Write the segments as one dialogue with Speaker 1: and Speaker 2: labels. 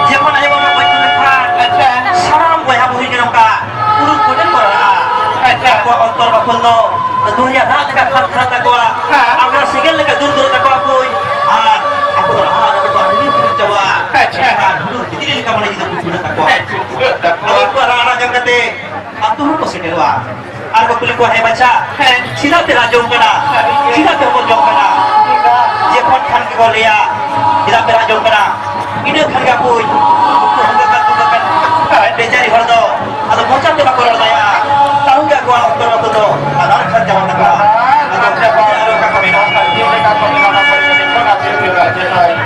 Speaker 1: Jepun aja bawa baju lepas. Salam gue habu hijau nongka. Urut kuda kora. Aku otor bakul lo. Dunia nak dekat hal takwa. Agar segel dekat dur takwa aku. Aku dah ada berdoa ini coba. Dulu jadi kamu lagi tak kuda takwa. Aku orang yang kata. Aku harus sedewa. Aku kulit gua baca. Sila terajung kena. Sila terpojok kena. Jepun kan kita lihat. Sila terajung kena. Ini kan kapui. Aku hendak tukakan. Mencari harta. Atau macam tu aku orang saya. Tahu tak gua untuk waktu tu. Ada kan jawab tak. Atau siapa yang akan kami nak? Ini kan kami nak apa ini pun nanti juga jadi.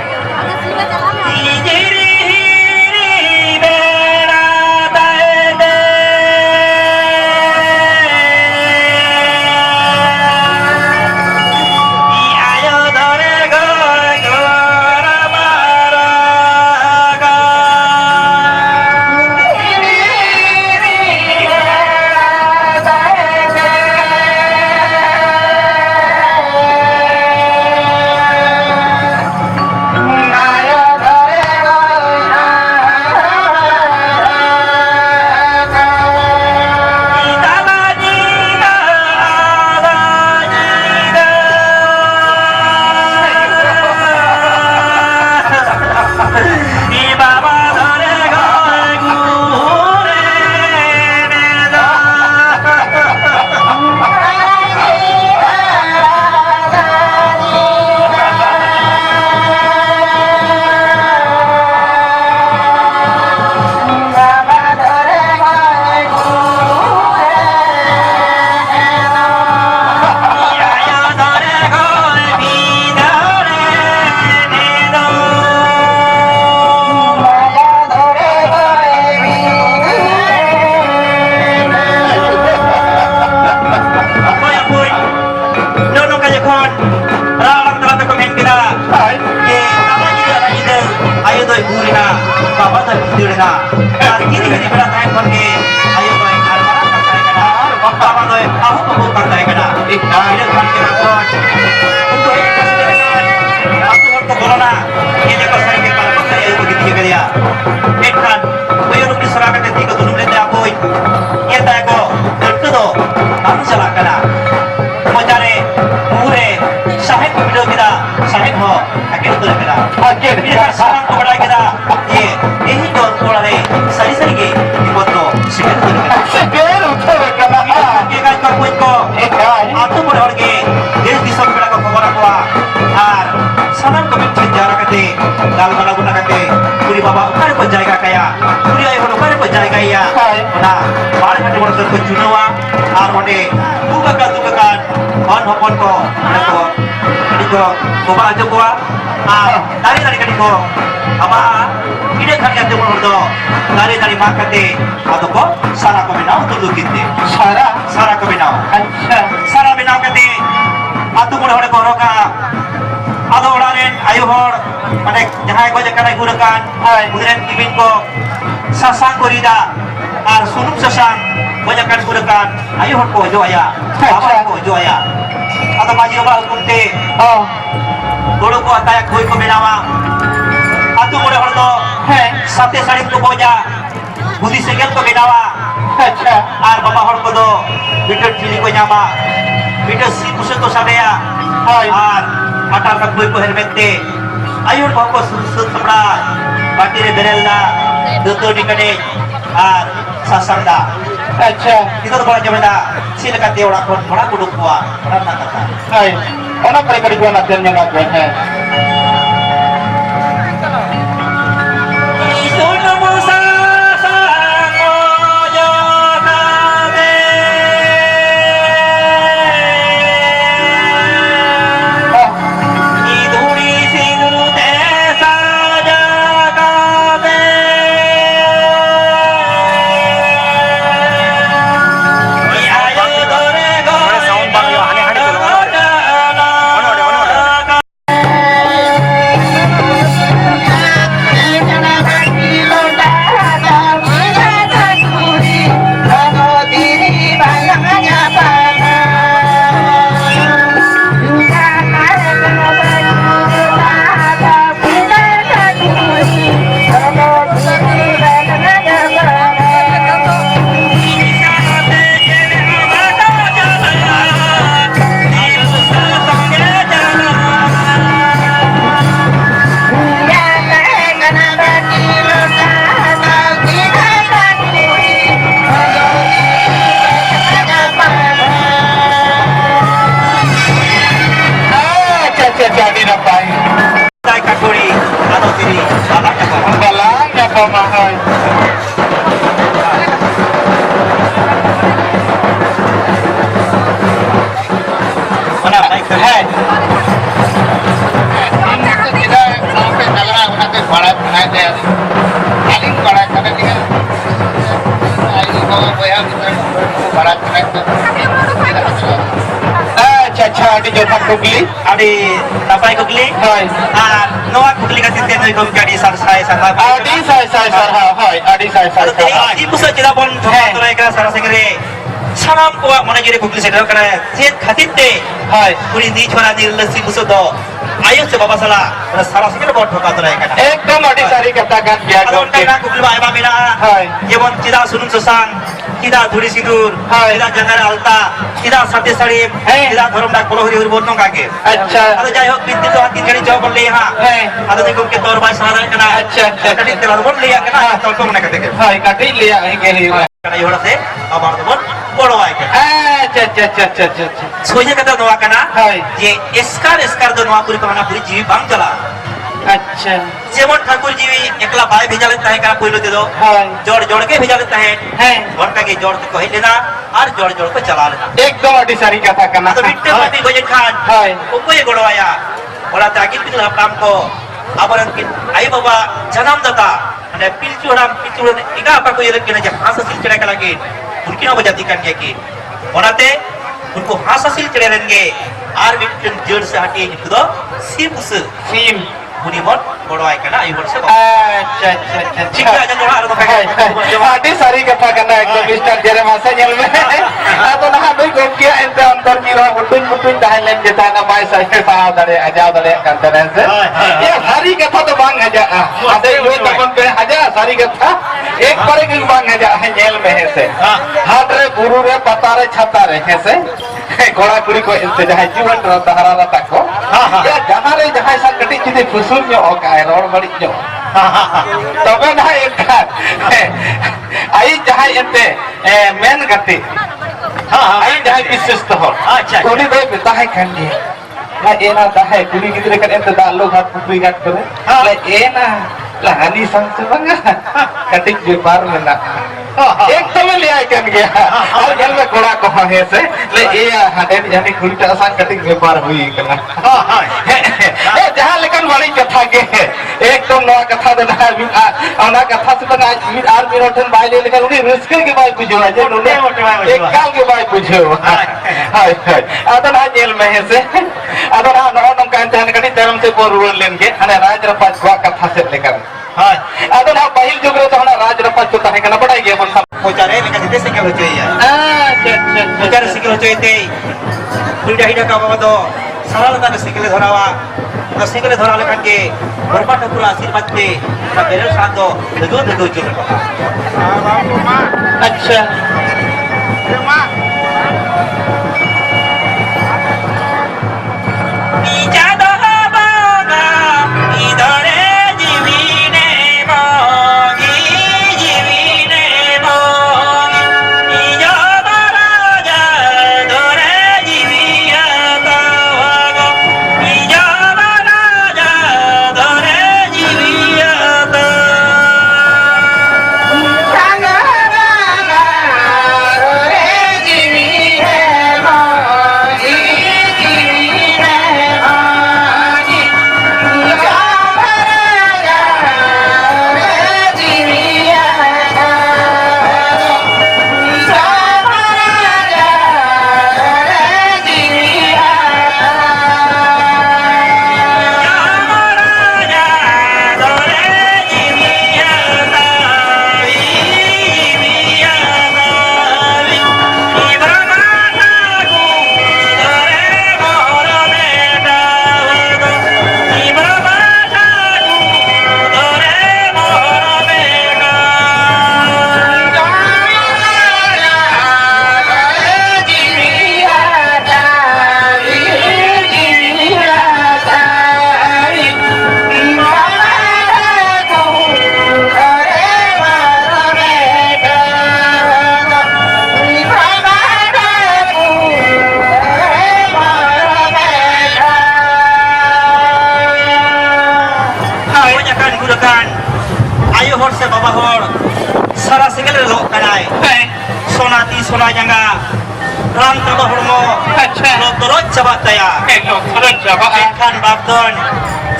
Speaker 1: Bapak ukar penjaga kaya, kuri ayah ukar penjaga kaya. Nah, balik hati orang terkejunawa, arwade, buka kan, on hopon ko, ini ko, bapak aja ko, dari ko, apa, ini kan yang cuma berdo, dari makate, atau ko, sarah ko binau tu kita, sarah ko binau, sarah binau kate, atau mulai orang koroka. Ada orang lain, ayo hor, mana jangan kau jangan naik gunakan, kemudian kibin ko sasang korida, sunum sasang, banyakkan gunakan, ayo hor ko joya, apa ko joya, atau maju apa hukum te, dulu ko atayak koi ko menawa, atau mulai hor to, sate sari ko boja, budi segel ko menawa, bapak hor ko do, bitter chili ko nyama, bitter si kusut ko sabaya, mata kat boy ko helmette ayun ko sumra bati re berella doto dikade sasanda kita to bala jamanda sila kate ora kon bala kuduk kuwa ora na kata ona kare gua naten nya na gua
Speaker 2: হয়
Speaker 1: Mana baik tu.
Speaker 2: হ্যাঁ kita sampai dalam nanti barat nanti paling barat karena dia ini bawa bayar kita barat nanti अच्छा अच्छा आदि जोथा कुगली
Speaker 1: Adi napai kukli.
Speaker 2: হয়
Speaker 1: Noa kukli kasih tiada ikut kadi sarsai sarha.
Speaker 2: আদি সাই সাই সারহা হয় আদি সাই সাই
Speaker 1: Kalau
Speaker 2: সারহা
Speaker 1: tadi ibu saya tidak pun
Speaker 2: Hei.
Speaker 1: coba turai kena sarah segere. Salam kuat mana jadi kukli saya kena jet khatit te.
Speaker 2: হয়
Speaker 1: Puri ni chora ni lesi musuh do. Ayo coba masalah. Mana sarah segere buat coba turai kena.
Speaker 2: একদম আদি সারি katakan dia
Speaker 1: Kalau
Speaker 2: gomke
Speaker 1: kena kukli baik baik mina.
Speaker 2: Hei.
Speaker 1: Jemon tidak sunum susang. Tidak dhuri sidur.
Speaker 2: Hei.
Speaker 1: Tidak jangan alta. Tidak sate sarim.
Speaker 2: Hei.
Speaker 1: Tidak dhorom dak polo huri huri botong kage.
Speaker 2: अच्छा
Speaker 1: Ada jai hok binti tu hati kali jawab boleh ha.
Speaker 2: Hei.
Speaker 1: Ada ni gomke dor baik sarah kena.
Speaker 2: अच्छा अच्छा
Speaker 1: Tadi telah boleh ya kena. Tol ko mana kata ke.
Speaker 2: হয় কাটি লিয়া হেগে লিয়া
Speaker 1: Karena ihola se abar tu pun bolo ay kena.
Speaker 2: আচ্ছা আচ্ছা আচ্ছা আচ্ছা আচ্ছা আচ্ছা
Speaker 1: Soalnya kata doa kena.
Speaker 2: Hai.
Speaker 1: Je eskar do doa puri kemana puri jiwi bang jala.
Speaker 2: আচ্ছা
Speaker 1: Jemon ठाकुर jiwi एकला बाय भेजा लेता है कना पहले दे दो.
Speaker 2: হয়
Speaker 1: जोड़ जोड़ के भेजा लेता है.
Speaker 2: হ্যাঁ
Speaker 1: जोड़ के जोड़ को ही लेना और जोड़ जोड़ को चला लेना.
Speaker 2: একদম আদি সারি কথা কানা
Speaker 1: तो बिट्टे पापी गोजन खान.
Speaker 2: Hai.
Speaker 1: उनको ये गोड़ो आया. बोला ताकि पिल हम को abaran kin आई बाबा जन्म दाता અને પિલચુડા એકા આપા કોઈ લગ કે હાસ હસીલ ચડા કે લાગે उनकी ना बजाती करने की बनाते उनको हास हसील चढ़े रहेंगे आर विक्टन जड़ से हटे निकलो सिर्फ उस
Speaker 2: সিম
Speaker 1: उन्हीं बहुत बड़ा है क्या ये वर्ष
Speaker 2: আচ্ছা আচ্ছা আচ্ছা
Speaker 1: ठीक है जब वहाँ तो
Speaker 2: আদি সারি কথা কানা একদম মিস্টার জেরেমাসে ñelme আতো না দুই গমকিয়া এতে অন্তর কি রহ বুটুন বুটুন তাহলেন যে তানা বাই সাই সাও দাঁড়ে আজাও দাঁড়ে কান্তরে সে এ সারি কথা তো বাং হাজা আদে ওই তখন পে হাজা সারি কথা এক পরে কি বাং হাজা ñelme হেসে হাত রে বুরু রে পাতা রে ছাতা রে হেসে ঘোড়া কুড়ি কো এতে যাই জীবন র তাহারা তাকো ya jahare jahai sa kati jidi fusul nyo okai ror balik nyo tobe na ekan ai jahai ente men kati ai jahai bisis tohor
Speaker 1: अच्छा
Speaker 2: kuni doi betahai kan dia la ena dahai kuni gidre kan ente da lo ghat putri ghat kore la ena la hani sang sebanga kati bepar mena एकदम लिया kan gaya और घर में घोड़ा कहाँ है से ले ये हटे यानी खुलता आसान कटिंग व्यापार हुई करना ए जहाँ लेकिन बड़ी कथा के एकदम नया कथा देना है अना कथा से बना मिड आर मिनटन बाय ले लेकिन उन्हें रिस्क के बाय पूछो है जो उन्हें एक काल के बाय पूछो हाय हाय अदन आ जेल में है से अदन आ नौ नम का जान कटी धर्म से बोल रुल लेंगे हने राज रपाज को कथा से लेकर हाय अदन आ पहिल जुगरे तो हना राज रपाज को तहे करना पड़ा ये बोल
Speaker 1: पहुंचारे लेकिन सीधे से क्या हो चाहिए
Speaker 2: अच्छा अच्छा
Speaker 1: पहुंचारे से क्या हो चाहिए थे कुड़ी हिड़ा का बाबा तो सारा लता ने सिकले धरावा तो सिकले धरा लेकिन के बरपा ठाकुर आशीर्वाद दे ना बेरे साथ दो चुन
Speaker 2: अच्छा
Speaker 1: hor sara segel lo kanai sona ti sona janga ram taba hormo lo torot chaba taya kan babdon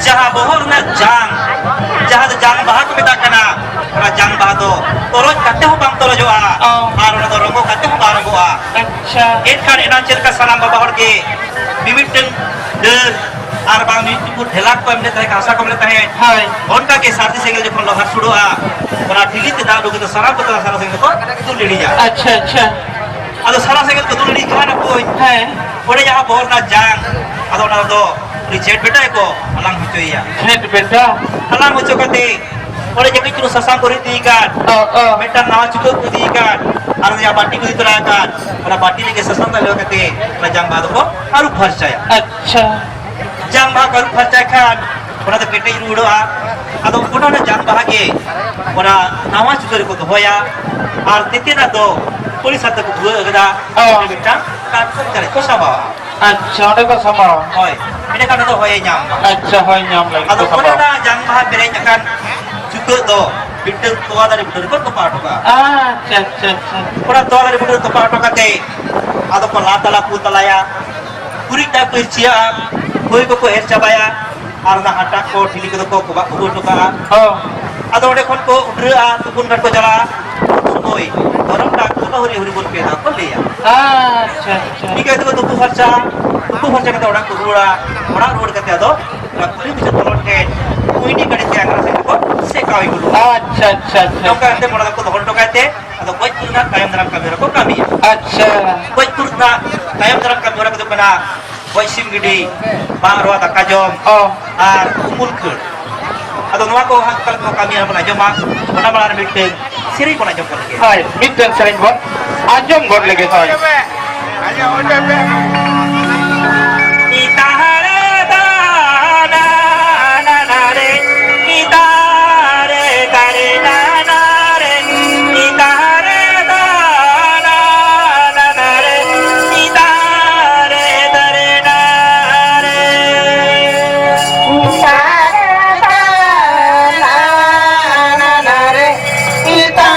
Speaker 1: jaha bohor na jang bahak beta kana ora jang bahado torot kate ho bang toro joa ar ona rogo kate ho bar goa kan ena cerka salam baba hor ke bibiteng de ar bang ni tu ढेला को हमने तय आशा को हमने तय है उनका के साथी सेगल जो लोहा सुड़ोआ बड़ा ढीली ते दादू के तो सारा पता सारा सेगल को तू लेडी जा अच्छा अदो सारा सेगल को तू लेडी कहां ना कोई है ओडे जहां बोर ना जांग अदो ना दो रिजेट बेटा को अलंग होचोया हेड बेटा अलंग होचो कते ओडे जब चुरो ससांग को रीति का बेटा ना चुको कुदी का और या बाटी को इतरा का बड़ा बाटी लेके ससांग लो कते जांग बाद को आरु फरचाया अच्छा jang bah kalau percayakan pada tu kita ini udah atau pun ada jang bah ke pada nama juga ikut hoya artinya ada polis atau kedua kita kita kan cari kau sama अच्छा ada kau sama hoy ini kan ada hoya nyam अच्छा hoya nyam lagi atau pun ada jang bah berenyakan juga tu bitter tua dari bitter kau tempat juga अच्छा pada tua dari bitter tempat juga ke atau pelata laku telaya kurik tak percaya कोई को हेर चबाया और ना हटा को ठिली को बा को टुका अदो ओडे खन को उडरा तुकुन गट को जला सुमोई गरम डाक को हरी हरी बोल पे ना को लिया अच्छा ठीक है तो तू खर्चा के ओडा को रोड करते अदो रखली बिच तोड़ के कोई नहीं करे क्या कर से को से कावी को अच्छा तो कहते मोड़ा को धोल टोकाते अदो कोई तुरना कायम दरम का मेरा को कमी अच्छा कोई तुरना कायम दरम का मेरा को बना Boy sim gede, bang roa tak kajom, umul kur. Atau nuak ko hangkal ko kami apa najom mak, mana mana meeting, siri ko najom ko lagi. Hai, meeting sering buat, ajom buat lagi saya. Kita hare da na na na re, kita hare kare na na re, kita hare da na na re, kita
Speaker 3: Ita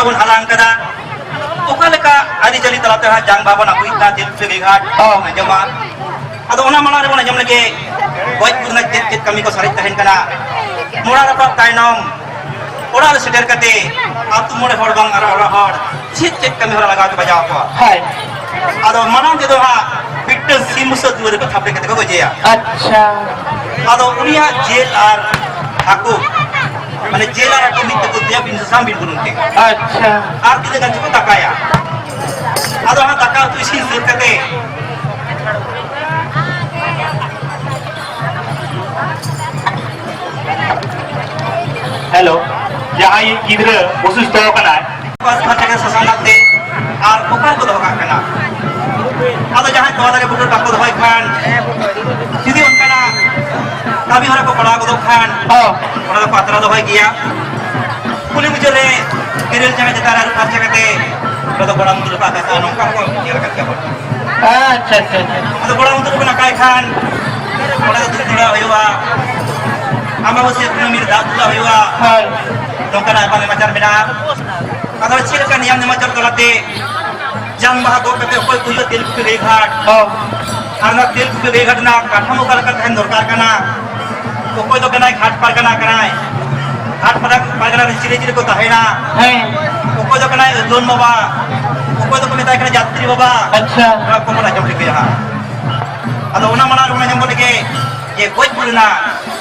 Speaker 1: bun halang kada oka leka ari jali talate ha jang baba na kuita til pe ghat na jama ado ona mala re bona jam lage goj purna jet kami ko sarit tahen kana mora rapa tainom ora le seter kate atu mole hor bang ara hor jet kami hora laga ke bajaw ko
Speaker 2: hai
Speaker 1: ado manam de do ha fitness simusa duare ko thapre kate ko gojeya
Speaker 2: acha
Speaker 1: ado unia jel ar aku মানে জেলার একটা মিথ্যে করতে যাবে সামিল করুন
Speaker 2: acha
Speaker 1: আর কি জায়গা থেকে টাকায়া আদো হ্যাঁ টাকা তুই সিল করতে
Speaker 2: hello jahay gidra osusto kana
Speaker 1: পাঁচ টাকা সাসান লাগতে আর ওখান কত টাকা কেনা আদো যাহাই তোমাদের বুকের টাকা হয় খান যদি ওখানা kami harap kepala aku kan, orang patra tu baik ya. Kulit mujare keril jangan jatara harus kate, kalau orang tu lupa kata nongkar kau dia akan siapa?
Speaker 2: acha acha
Speaker 1: Atau orang tu lupa kai kan, orang tu tidak ayuwa, ama masih punya mirda tu ayuwa,
Speaker 2: hai
Speaker 1: nongkar apa macam bina, atau ciri kan yang macam tu late, jang maha kau kate kau tu juga tilku berehat, karena tilku berehat nak, kamu kalau kata hendak karena कोई तो कनाई घाट पर कना कराए घाट पर कना चिरे चिरे को तहेना
Speaker 2: hai
Speaker 1: कोई तो कनाई जोन बाबा कोई तो कमिता कना यात्री बाबा
Speaker 2: acha
Speaker 1: को मना जम लिखे यहाँ अतो उना मना रुना जम लिखे ये कोई पुरना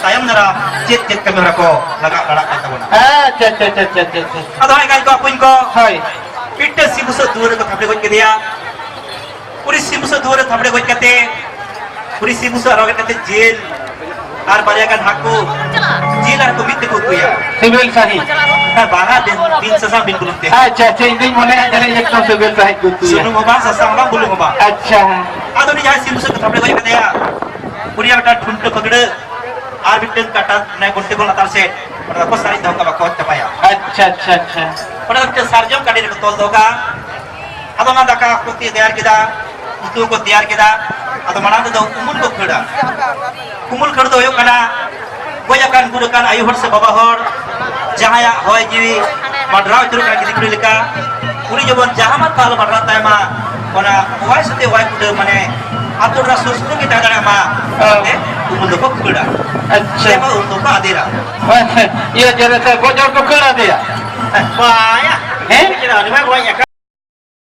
Speaker 1: तायम नरा चित चित कमेरा को लगा करता बोला
Speaker 2: acha acha acha acha
Speaker 1: अतो है काय को अपुन को
Speaker 2: hai
Speaker 1: पिट्टे सिमुस दूर को थपड़े को दिया पूरी सिमुस दूर थपड़े को कहते पूरी सिमुस रोगे कहते जेल আর বারিয়াকান হাকু জিলার তো মিথ্যে কুকুয়া
Speaker 2: civil sahi
Speaker 1: হ্যাঁ বাহা দিন সাসা বিন বুলতে
Speaker 2: acha acha ini mone jale ekdom civil sahi kutu
Speaker 1: সুনু বাবা সাসা বাবা বুলু বাবা
Speaker 2: acha
Speaker 1: আদনি যাই সিমুস থাপড়ে কই দেয়া পুরিয়া টা ঠুনটে পকড়ে আর বিটেন কাটা নাই গন্তে কোলা তার সে পড়া কো সারি দাও কা কত পায়া
Speaker 2: acha acha acha
Speaker 1: পড়া তে সারজম কাডি রে তল দোকা আদনা দাকা কোতি দেয়ার কিদা উতু কো দেয়ার কিদা আদ মানা দো কুমুল কো খড়া कुमुल खड़ दो कना गोयाकान गुरकान आयु हर से बाबा हर जहाया होय जीवी मडराव चुरु का किदिकुरी लेका पुरी जबन जहां मा ताल मडरा तायमा ओना होय सते होय कुदे माने आतुरा सुसुरु की तागरा मा कुमुल दो खड़ा
Speaker 2: acha
Speaker 1: सेवा उतो का आदेरा
Speaker 2: iya jare saya gojor ko kena dia
Speaker 1: बाया
Speaker 2: eh
Speaker 1: kira ni मा गोया